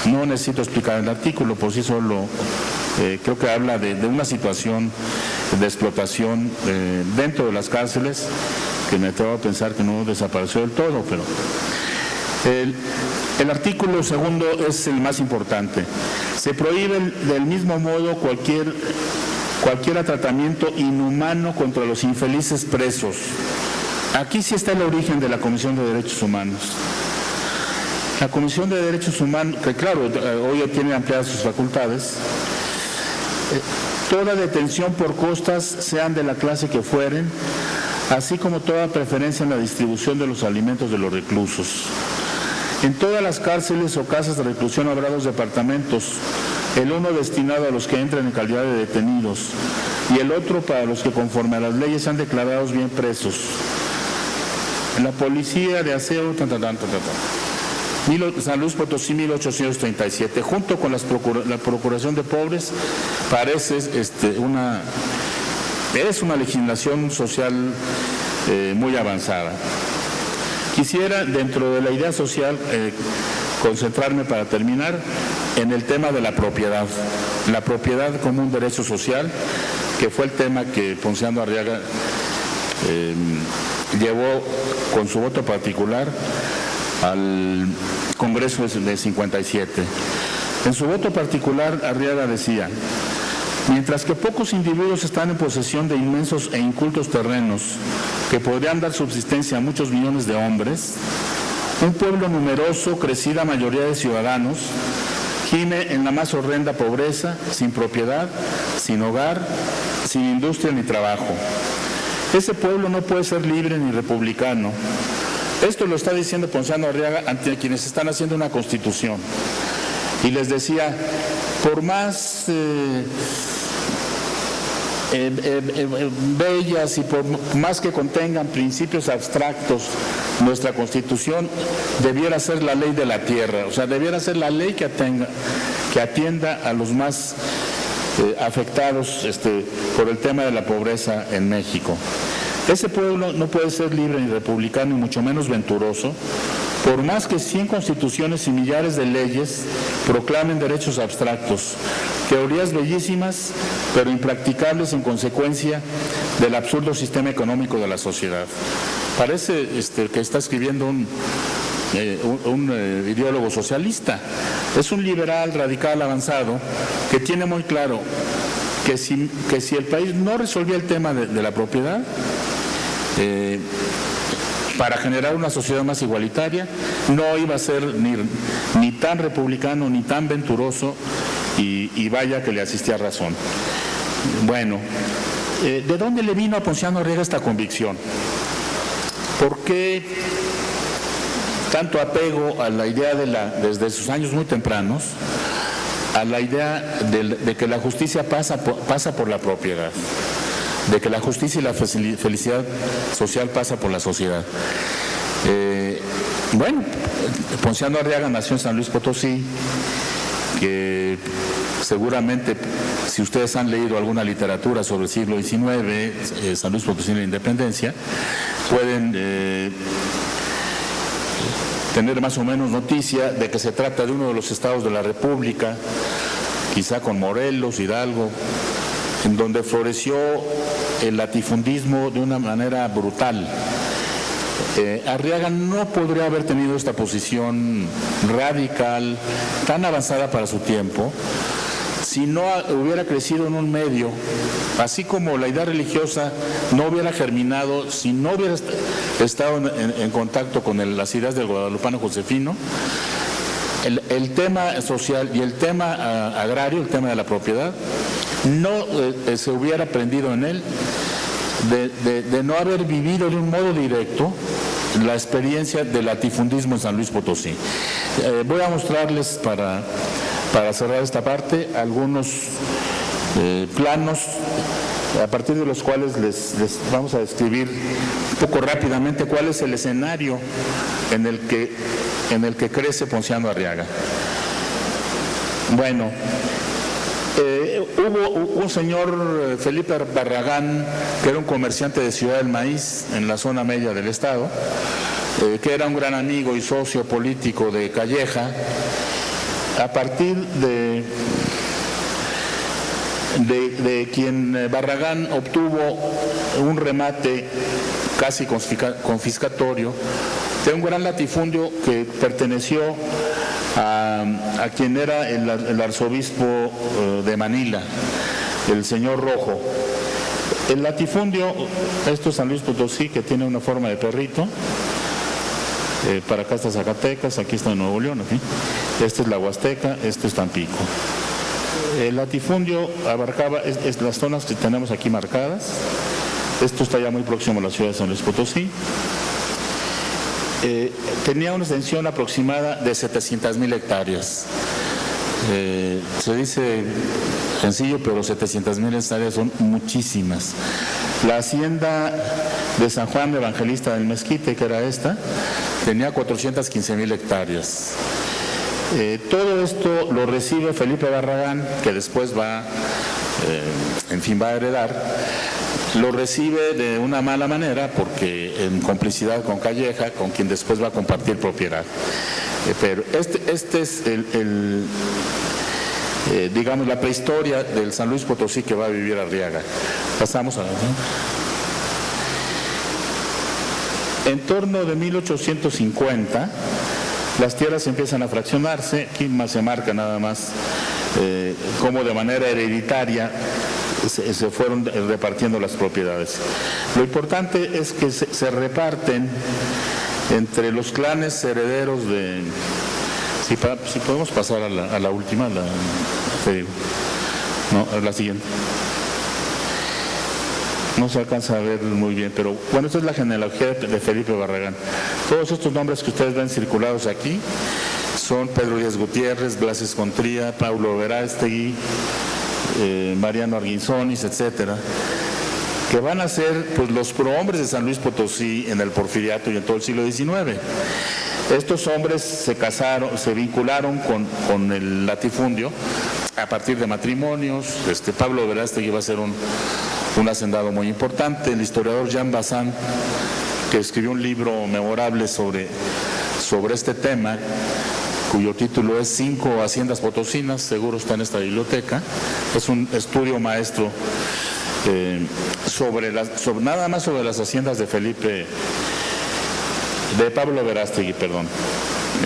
No necesito explicar el artículo, por sí solo creo que habla de una situación de explotación dentro de las cárceles, que me atrevo a pensar que no desapareció del todo, pero el artículo segundo es el más importante. Se prohíbe del mismo modo cualquier tratamiento inhumano contra los infelices presos. Aquí sí está el origen de la Comisión de Derechos Humanos. La Comisión de Derechos Humanos, que claro, hoy tiene ampliadas sus facultades, toda detención por costas, sean de la clase que fueren, así como toda preferencia en la distribución de los alimentos de los reclusos. En todas las cárceles o casas de reclusión habrá 2 departamentos, el uno destinado a los que entran en calidad de detenidos y el otro para los que conforme a las leyes sean declarados bien presos. En la policía de aseo, San Luis Potosí, 1837, junto con la Procuración de Pobres, parece es una legislación social muy avanzada. Quisiera, dentro de la idea social, concentrarme para terminar en el tema de la propiedad como un derecho social, que fue el tema que Ponciano Arriaga llevó con su voto particular al Congreso de 57. En su voto particular, Arriaga decía: mientras que pocos individuos están en posesión de inmensos e incultos terrenos que podrían dar subsistencia a muchos millones de hombres, un pueblo numeroso, crecida mayoría de ciudadanos, gime en la más horrenda pobreza, sin propiedad, sin hogar, sin industria ni trabajo. Ese pueblo no puede ser libre ni republicano. Esto lo está diciendo Ponciano Arriaga ante quienes están haciendo una constitución. Y les decía, por más bellas y por más que contengan principios abstractos, nuestra Constitución debiera ser la ley de la tierra, o sea, debiera ser la ley que atienda a los más afectados por el tema de la pobreza en México. Ese pueblo no puede ser libre ni republicano, ni mucho menos venturoso, por más que 100 constituciones y millares de leyes proclamen derechos abstractos, teorías bellísimas, pero impracticables en consecuencia del absurdo sistema económico de la sociedad. Parece que está escribiendo un ideólogo socialista. Es un liberal radical avanzado que tiene muy claro que si el país no resolvía el tema de la propiedad, para generar una sociedad más igualitaria. No iba a ser ni tan republicano ni tan venturoso, y vaya que le asistía razón. Bueno, ¿de dónde le vino a Ponciano Arriaga esta convicción? ¿Por qué tanto apego a la idea desde sus años muy tempranos, a la idea de que la justicia pasa por la propiedad, de que la justicia y la felicidad social pasa por la sociedad? Bueno, Ponciano Arriaga nació en San Luis Potosí, que seguramente, si ustedes han leído alguna literatura sobre el siglo XIX, San Luis Potosí y la independencia, pueden tener más o menos noticia de que se trata de uno de los estados de la República, quizá con Morelos, Hidalgo, en donde floreció el latifundismo de una manera brutal. Arriaga no podría haber tenido esta posición radical, tan avanzada para su tiempo, si no hubiera crecido en un medio, así como la idea religiosa no hubiera germinado, si no hubiera estado en contacto con las ideas del guadalupano Josefino. El tema social y el tema agrario, el tema de la propiedad, no se hubiera aprendido en él de no haber vivido de un modo directo la experiencia del latifundismo en San Luis Potosí. Voy a mostrarles para cerrar esta parte algunos planos a partir de los cuales les vamos a describir un poco rápidamente cuál es el escenario en el que crece Ponciano Arriaga. Bueno, hubo un señor, Felipe Barragán, que era un comerciante de Ciudad del Maíz, en la zona media del estado, que era un gran amigo y socio político de Calleja. A partir de quien Barragán obtuvo un remate casi confiscatorio de un gran latifundio que perteneció a quien era el arzobispo de Manila, el señor Rojo. El latifundio, esto es San Luis Potosí, que tiene una forma de perrito. Para acá está Zacatecas, aquí está Nuevo León, ¿sí? Esta es la Huasteca, esto es Tampico. El latifundio abarcaba las zonas que tenemos aquí marcadas. Esto está ya muy próximo a la ciudad de San Luis Potosí. Tenía una extensión aproximada de 700,000 hectáreas. Se dice sencillo, pero 700,000 hectáreas son muchísimas. La hacienda de San Juan Evangelista del Mezquite, que era esta, tenía 415,000 hectáreas. Todo esto lo recibe Felipe Barragán, que después va a heredar. Lo recibe de una mala manera porque en complicidad con Calleja, con quien después va a compartir propiedad. Pero este es digamos, la prehistoria del San Luis Potosí que va a vivir Arriaga. Pasamos a la... En torno de 1850, las tierras empiezan a fraccionarse. Aquí se marca nada más cómo de manera hereditaria se fueron repartiendo las propiedades. Lo importante es que se reparten entre los clanes herederos de... Si podemos pasar a la última, te digo. No, a la siguiente. No se alcanza a ver muy bien, pero bueno, esta es la genealogía de Felipe Barragán. Todos estos nombres que ustedes ven circulados aquí son Pedro Díaz Gutiérrez, Blas Escontría, Paulo Verástegui, Mariano Arguinzonis, etcétera, que van a ser pues los prohombres de San Luis Potosí en el Porfiriato y en todo el siglo XIX. Estos hombres se casaron, se vincularon con el latifundio a partir de matrimonios. Pablo Verástegui va a ser un hacendado muy importante. El historiador Jean Bazin, que escribió un libro memorable sobre este tema, cuyo título es 5 haciendas potosinas, seguro está en esta biblioteca. Es un estudio maestro nada más sobre las haciendas de Pablo Verástegui, perdón.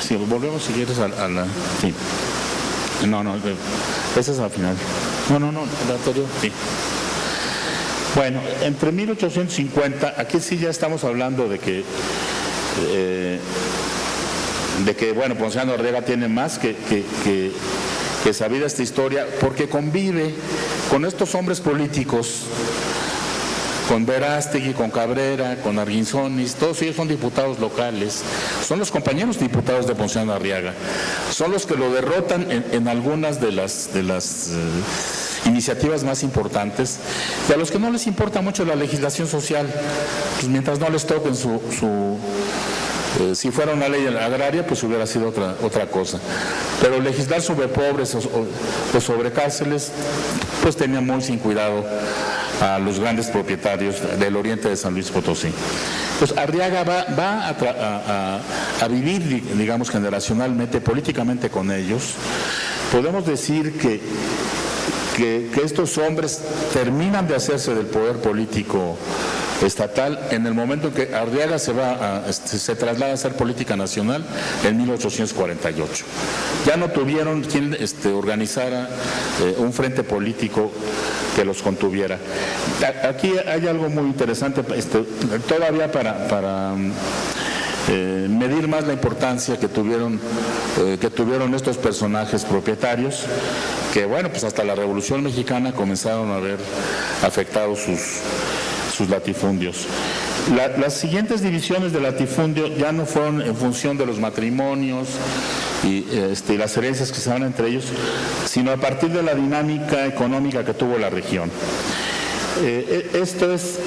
Sí, volvemos si quieres a la... Sí. No, esa es al final. No, la anterior, sí. Bueno, entre 1850, aquí sí ya estamos hablando de que bueno, Ponciano Arriaga tiene más que sabida esta historia, porque convive con estos hombres políticos, con Verástegui, con Cabrera, con Arguinzonis, todos ellos son diputados locales, son los compañeros diputados de Ponciano Arriaga, son los que lo derrotan en algunas de las iniciativas más importantes, y a los que no les importa mucho la legislación social, pues mientras no les toquen si fuera una ley agraria, pues hubiera sido otra cosa. Pero legislar sobre pobres o sobre cárceles, pues tenía muy sin cuidado a los grandes propietarios del oriente de San Luis Potosí. Pues Arriaga va a vivir, digamos, generacionalmente, políticamente con ellos. Podemos decir que estos hombres terminan de hacerse del poder político estatal en el momento en que Arriaga se traslada a hacer política nacional en 1848. Ya no tuvieron quien organizara un frente político que los contuviera. Aquí hay algo muy interesante, todavía para medir más la importancia que tuvieron estos personajes propietarios, que bueno, pues hasta la Revolución Mexicana comenzaron a ver afectados sus latifundios. Las siguientes divisiones de latifundio ya no fueron en función de los matrimonios y las herencias que se dan entre ellos, sino a partir de la dinámica económica que tuvo la región. Esto es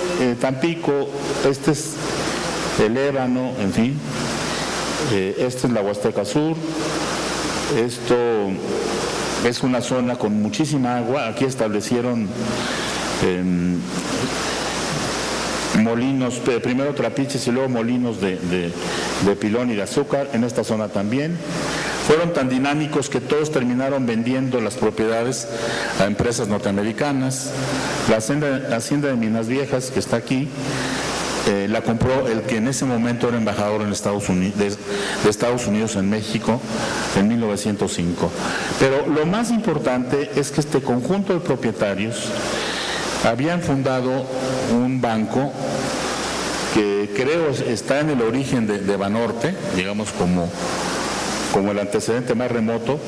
Tampico, este es el Ébano, en fin, esta es la Huasteca Sur, esto es una zona con muchísima agua, aquí establecieron molinos, primero trapiches y luego molinos de pilón y de azúcar, en esta zona también. Fueron tan dinámicos que todos terminaron vendiendo las propiedades a empresas norteamericanas. La hacienda de Minas Viejas, que está aquí, la compró el que en ese momento era embajador de Estados Unidos en México en 1905. Pero lo más importante es que este conjunto de propietarios habían fundado un banco que creo está en el origen de Banorte, digamos como el antecedente más remoto,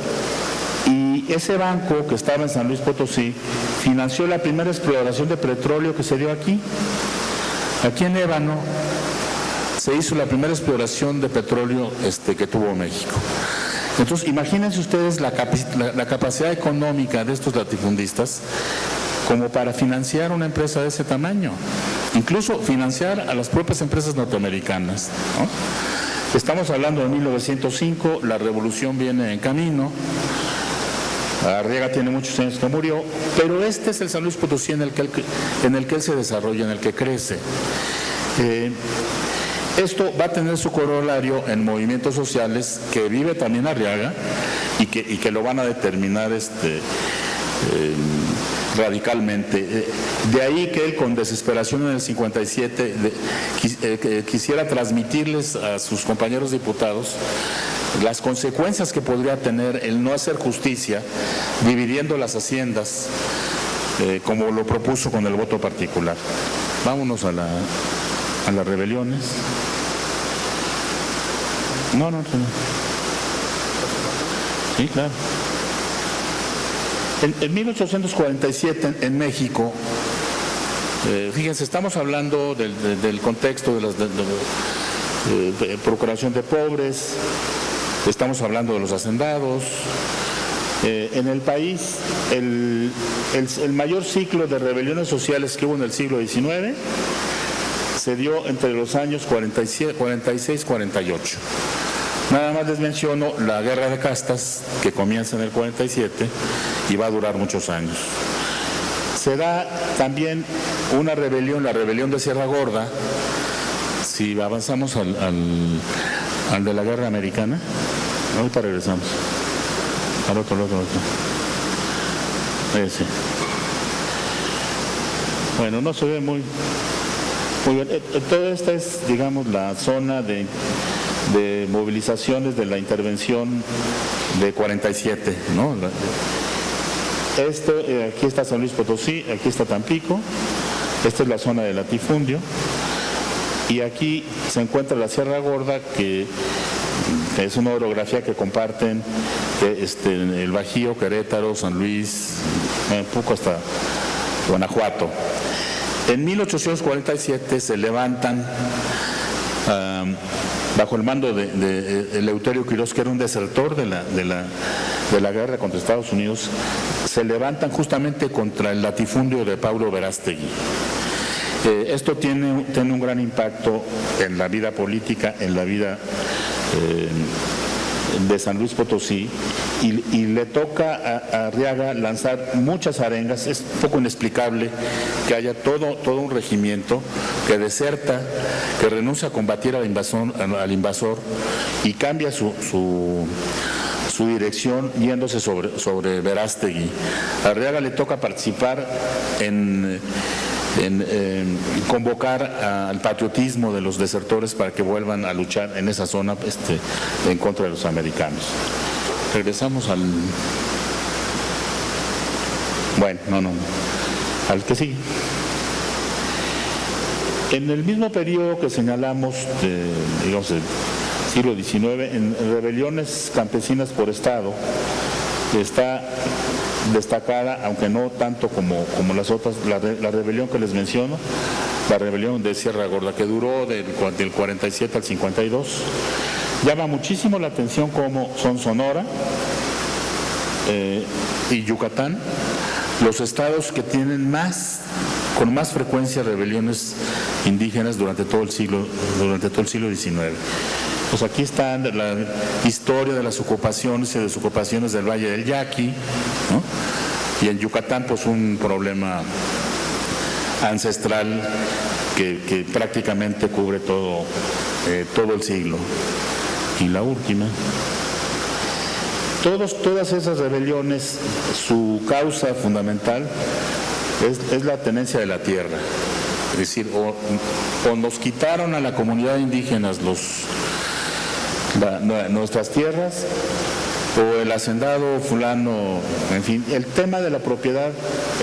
y ese banco que estaba en San Luis Potosí financió la primera exploración de petróleo que se dio aquí. Aquí en Ébano se hizo la primera exploración de petróleo que tuvo México. Entonces, imagínense ustedes la capacidad económica de estos latifundistas como para financiar una empresa de ese tamaño, incluso financiar a las propias empresas norteamericanas, ¿no? Estamos hablando de 1905, la revolución viene en camino, Arriaga tiene muchos años que murió, pero este es el San Luis Potosí en el que él se desarrolla, en el que crece. Esto va a tener su corolario en movimientos sociales que vive también Arriaga y que lo van a determinar radicalmente. De ahí que él, con desesperación en el 57, quisiera transmitirles a sus compañeros diputados las consecuencias que podría tener el no hacer justicia dividiendo las haciendas, como lo propuso con el voto particular. Vámonos a las rebeliones. No. Sí, claro. En 1847 en México, fíjense, estamos hablando del contexto de la procuración de pobres, estamos hablando de los hacendados. En el país, el mayor ciclo de rebeliones sociales que hubo en el siglo XIX se dio entre los años 46-48. Nada más les menciono la guerra de castas, que comienza en el 47 y va a durar muchos años. Se da también una rebelión, la rebelión de Sierra Gorda. Si avanzamos al de la guerra americana, ahorita regresamos. Al otro. Ese. Bueno, no se ve muy bien. Toda esta es, digamos, la zona de movilizaciones de la intervención de 47, ¿no? Aquí está San Luis Potosí, aquí está Tampico, Esta es la zona del latifundio. Y aquí se encuentra la Sierra Gorda, que es una orografía que comparten el Bajío, Querétaro, San Luis, un poco hasta Guanajuato. En 1847 se levantan, bajo el mando de Eleuterio Quirós, que era un desertor de la guerra contra Estados Unidos, se levantan justamente contra el latifundio de Pablo Verástegui. Esto tiene un gran impacto en la vida política, en la vida de San Luis Potosí, y le toca a Arriaga lanzar muchas arengas. Es un poco inexplicable que haya todo un regimiento que deserta, que renuncia a combatir al invasor y cambia su dirección yéndose sobre Verástegui. A Arriaga le toca participar en convocar al patriotismo de los desertores para que vuelvan a luchar en esa zona en contra de los americanos. Regresamos al... Bueno, al que sigue. En el mismo periodo que señalamos, digamos, del siglo XIX, en rebeliones campesinas por estado, está destacada, aunque no tanto como las otras, la rebelión que les menciono, la rebelión de Sierra Gorda, que duró del 47 al 52. Llama muchísimo la atención cómo son Sonora y Yucatán los estados que tienen con más frecuencia rebeliones indígenas durante todo el siglo XIX. Pues aquí está la historia de las ocupaciones y desocupaciones del Valle del Yaqui, ¿no? Y en Yucatán, pues un problema ancestral que prácticamente cubre todo el siglo. Y la última. Todas esas rebeliones, su causa fundamental es la tenencia de la tierra. Es decir, o nos quitaron a la comunidad indígena nuestras tierras, o el hacendado fulano, en fin, el tema de la propiedad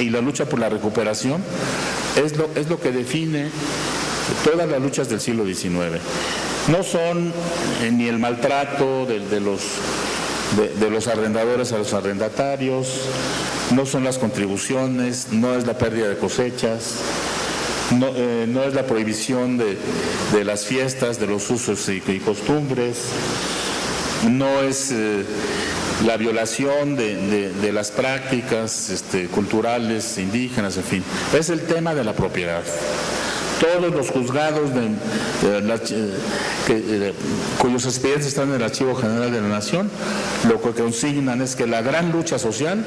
y la lucha por la recuperación es lo que define todas las luchas del siglo XIX. No son ni el maltrato de los arrendadores a los arrendatarios, no son las contribuciones, no es la pérdida de cosechas, no es la prohibición de las fiestas, de los usos y costumbres, no es la violación de las prácticas culturales indígenas, en fin, es el tema de la propiedad. Todos los juzgados cuyos expedientes están en el Archivo General de la Nación, lo que consignan es que la gran lucha social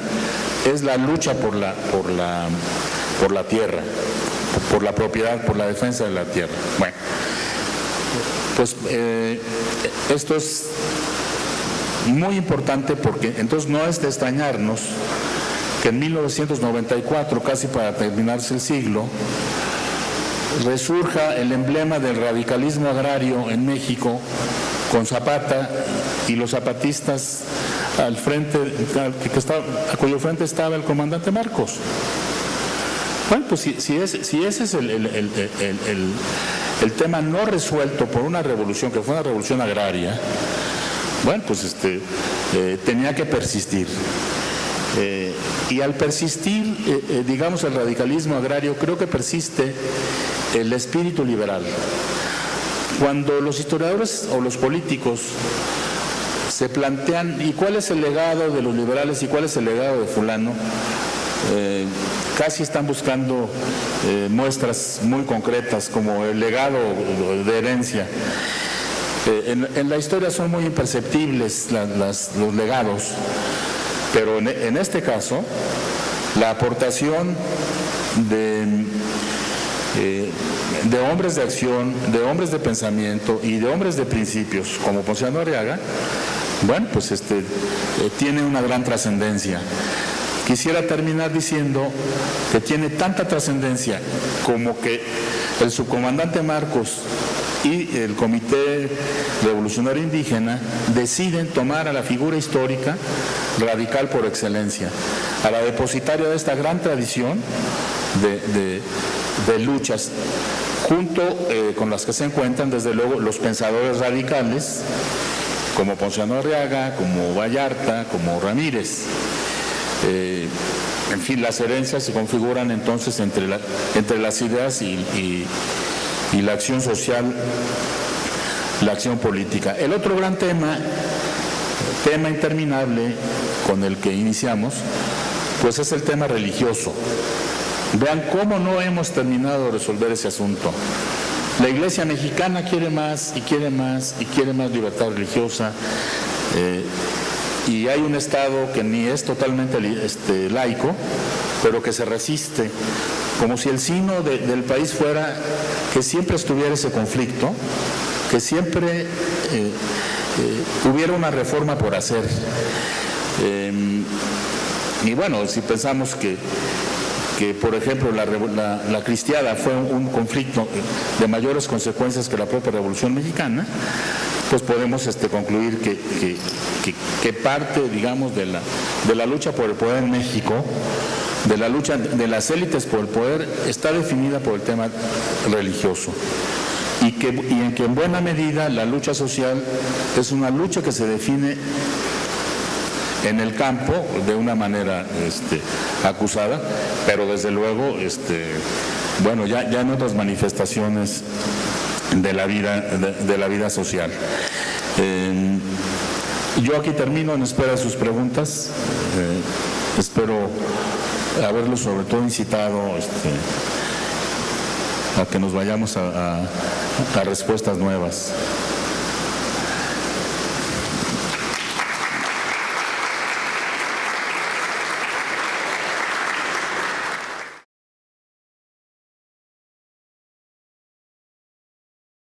es la lucha por la tierra, por la propiedad, por la defensa de la tierra. Bueno, pues esto es muy importante porque entonces no es de extrañarnos que en 1994, casi para terminarse el siglo, resurja el emblema del radicalismo agrario en México con Zapata y los zapatistas al frente, a cuyo frente estaba el comandante Marcos. Bueno, pues si ese es el tema no resuelto por una revolución, que fue una revolución agraria, bueno, pues tenía que persistir. Y al persistir, digamos, el radicalismo agrario, creo que persiste el espíritu liberal. Cuando los historiadores o los políticos se plantean, ¿y cuál es el legado de los liberales y cuál es el legado de fulano? Casi están buscando muestras muy concretas como el legado de herencia. En la historia son muy imperceptibles los legados, pero en este caso la aportación de hombres de acción, de hombres de pensamiento y de hombres de principios como Ponciano Arriaga, bueno, pues tiene una gran trascendencia. Quisiera terminar diciendo que tiene tanta trascendencia como que el subcomandante Marcos y el Comité Revolucionario Indígena deciden tomar a la figura histórica radical por excelencia, a la depositaria de esta gran tradición de luchas, junto con las que se encuentran, desde luego, los pensadores radicales, como Ponciano Arriaga, como Vallarta, como Ramírez. En fin, las herencias se configuran entonces entre las ideas y la acción social, la acción política. El otro gran tema interminable con el que iniciamos, pues es el tema religioso. Vean cómo no hemos terminado de resolver ese asunto. La Iglesia mexicana quiere más y quiere más y quiere más libertad religiosa, y hay un Estado que ni es totalmente laico, pero que se resiste, como si el sino del país fuera que siempre estuviera ese conflicto, que siempre hubiera una reforma por hacer. Y bueno, si pensamos que por ejemplo la cristiada fue un conflicto de mayores consecuencias que la propia Revolución Mexicana, pues podemos concluir que parte, digamos, de la lucha por el poder en México, de la lucha de las élites por el poder, está definida por el tema religioso. Y en que en buena medida la lucha social es una lucha que se define en el campo de una manera acusada, pero desde luego bueno, ya en otras manifestaciones de la vida social. Yo aquí termino en espera de sus preguntas. Espero haberlos sobre todo incitado a que nos vayamos a respuestas nuevas.